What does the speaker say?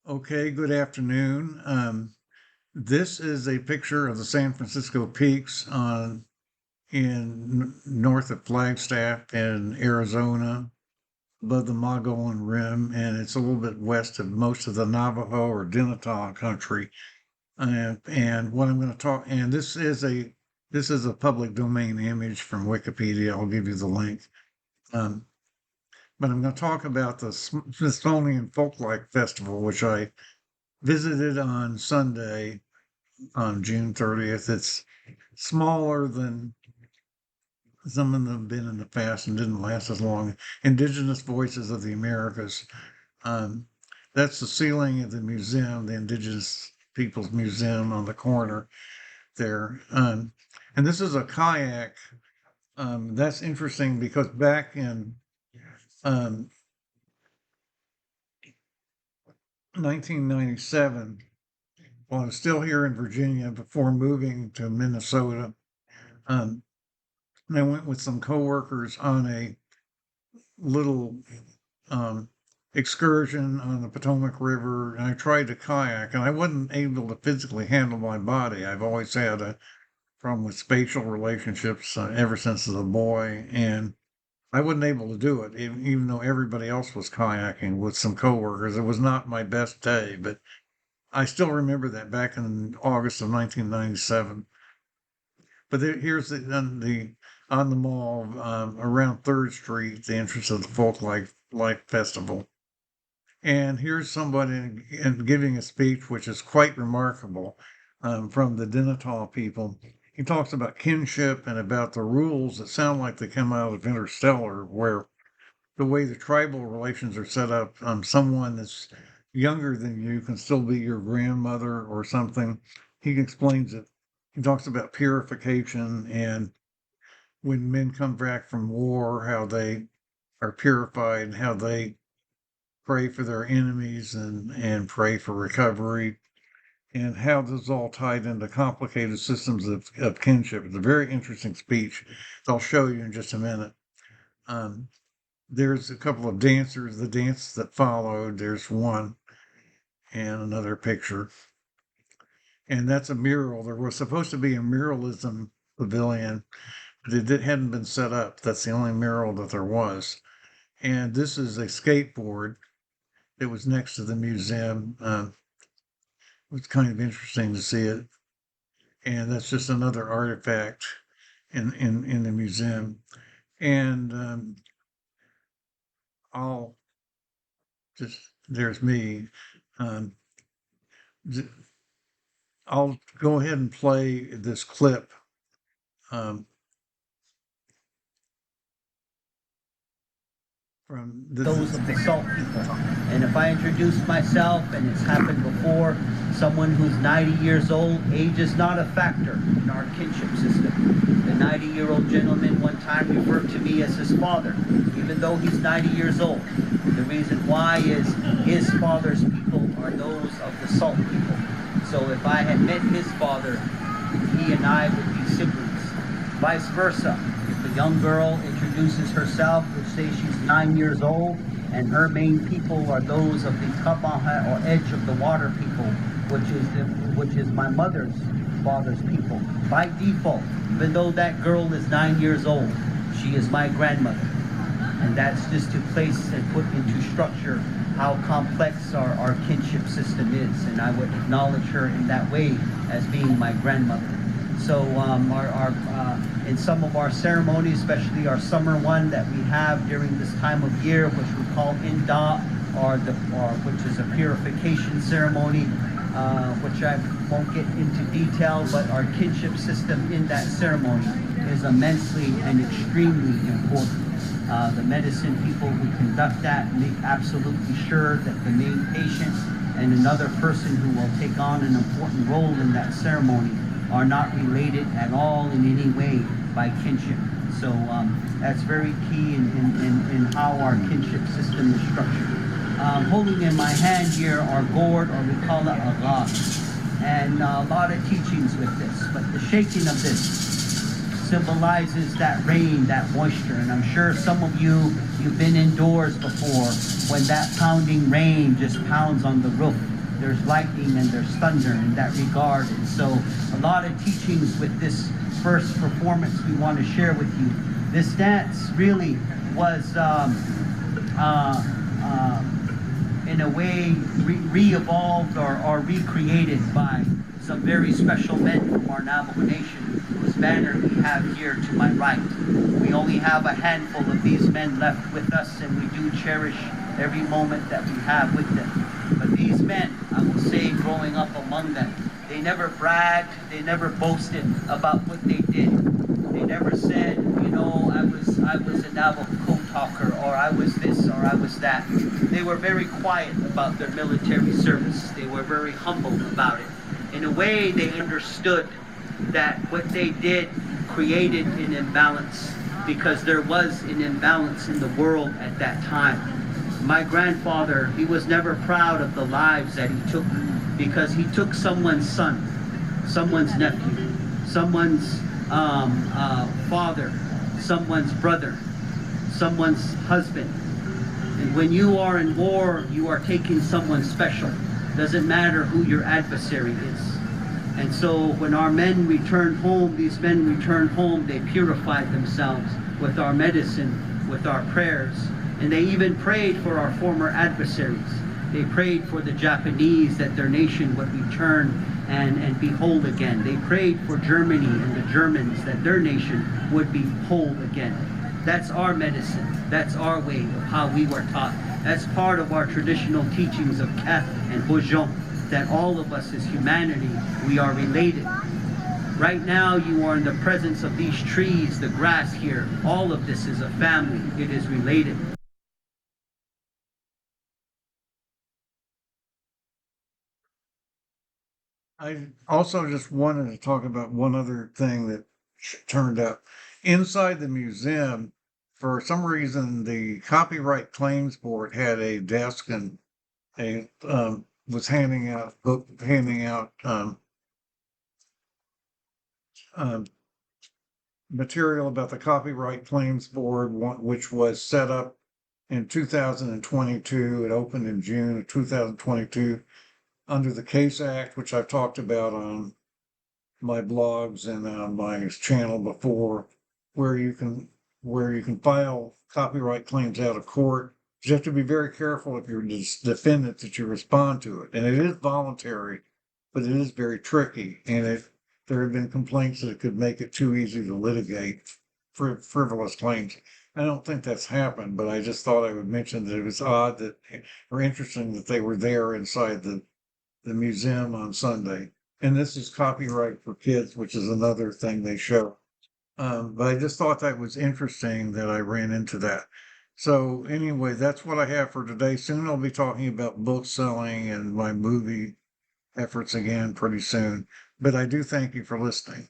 Okay, good afternoon. This is a picture of the San Francisco Peaks north of Flagstaff in Arizona, above the Mogollon Rim, and it's a little bit west of most of the Navajo or Dinnitah country. And what I'm going to talk, and this is a public domain image from Wikipedia. I'll give you the link. Um, but I'm going to talk about the Smithsonian Folklife Festival, which I visited on Sunday on June 30th. It's smaller than some of them have been in the past and didn't last as long. Indigenous Voices of the Americas. Um, that's the ceiling of the museum, the Indigenous Peoples Museum on the corner there. And this is a kayak. That's interesting because back in um, 1997, while I was still here in Virginia before moving to Minnesota, um, I went with some coworkers on a little um, excursion on the Potomac River, and I tried to kayak, and I wasn't able to physically handle my body. I've always had a problem with spatial relationships ever since as a boy, and I wasn't able to do it, even though everybody else was kayaking with some coworkers. It was not my best day, but I still remember that back in August of 1997. But here's the on the mall around Third Street, the entrance of the Folklife Festival. And here's somebody giving a speech which is quite remarkable from the Dinnitah people. He talks about kinship and about the rules that sound like they come out of Interstellar, where the way the tribal relations are set up, someone that's younger than you can still be your grandmother or something. He explains it. He talks about purification and when men come back from war, how they are purified, how they pray for their enemies and pray for recovery, and how this is all tied into complicated systems of kinship. It's a very interesting speech that I'll show you in just a minute. Um, there's a couple of dancers, the dance that followed, there's one and another picture. And that's a mural. There was supposed to be a muralism pavilion, but it hadn't been set up. That's the only mural that there was. And this is a skateboard that was next to the museum. It was kind of interesting to see it. And that's just another artifact in the museum. And I'll just, there's me. Um, I'll go ahead and play this clip. Um, from those of the salt people. And if I introduce myself, and it's happened before, someone who's 90 years old, age is not a factor in our kinship system. The 90-year-old gentleman one time referred to me as his father, even though he's 90 years old. The reason why is his father's people are those of the salt people. So if I had met his father, he and I would be siblings. Vice versa. If a young girl introduces herself, would say she's 9 years old, and her main people are those of the Kapaha or edge of the water people, which is my mother's father's people. By default, even though that girl is 9 years old, she is my grandmother. And that's just to place and put into structure how complex our kinship system is. And I would acknowledge her in that way as being my grandmother. So in some of our ceremonies, especially our summer one that we have during this time of year, which we call Inda, which is a purification ceremony, which I won't get into detail, but our kinship system in that ceremony is immensely and extremely important. The medicine people who conduct that make absolutely sure that the main patient and another person who will take on an important role in that ceremony are not related at all in any way by kinship. So that's very key in how our kinship system is structured. Holding in my hand here our gourd, or we call it a rag, and a lot of teachings with this, but the shaking of this symbolizes that rain, that moisture. And I'm sure some of you've been indoors before when that pounding rain just pounds on the roof there's lightning and there's thunder in that regard. And so a lot of teachings with this first performance we want to share with you. This dance really was in a way re-evolved or recreated by some very special men from our Navajo Nation, whose banner we have here to my right. We only have a handful of these men left with us, and we do cherish every moment that we have with them. But these men, I will say, growing up among them, they never bragged, they never boasted about what they did. They never said, you know, I was a Navajo code talker, or I was this, or I was that. They were very quiet about their military service. They were very humble about it. In a way, they understood that what they did created an imbalance, because there was an imbalance in the world at that time. My grandfather, he was never proud of the lives that he took, because he took someone's son, someone's nephew, someone's father, someone's brother, someone's husband. And when you are in war, you are taking someone special. Doesn't matter who your adversary is. And so when our men returned home, these men returned home, they purified themselves with our medicine, with our prayers. And they even prayed for our former adversaries. They prayed for the Japanese, that their nation would return and be whole again. They prayed for Germany and the Germans, that their nation would be whole again. That's our medicine. That's our way of how we were taught. That's part of our traditional teachings of Ket and Bojon, that all of us as humanity, we are related. Right now, you are in the presence of these trees, the grass here. All of this is a family. It is related. I also just wanted to talk about one other thing that turned up inside the museum. For some reason, the Copyright Claims Board had a desk and was handing out um, material about the Copyright Claims Board, which was set up in 2022. It opened in June of 2022 under the Case Act, which I've talked about on my blogs and on my channel before, where you can file copyright claims out of court. You have to be very careful if you're the defendant that you respond to it, and it is voluntary, but it is very tricky. And there have been complaints that it could make it too easy to litigate frivolous claims. I don't think that's happened, but I just thought I would mention that it was odd that, or interesting that they were there inside the museum on Sunday. And this is Copyright for Kids, which is another thing they show. But I just thought that was interesting that I ran into that. So anyway, that's what I have for today. Soon I'll be talking about book selling and my movie efforts again pretty soon. But I do thank you for listening.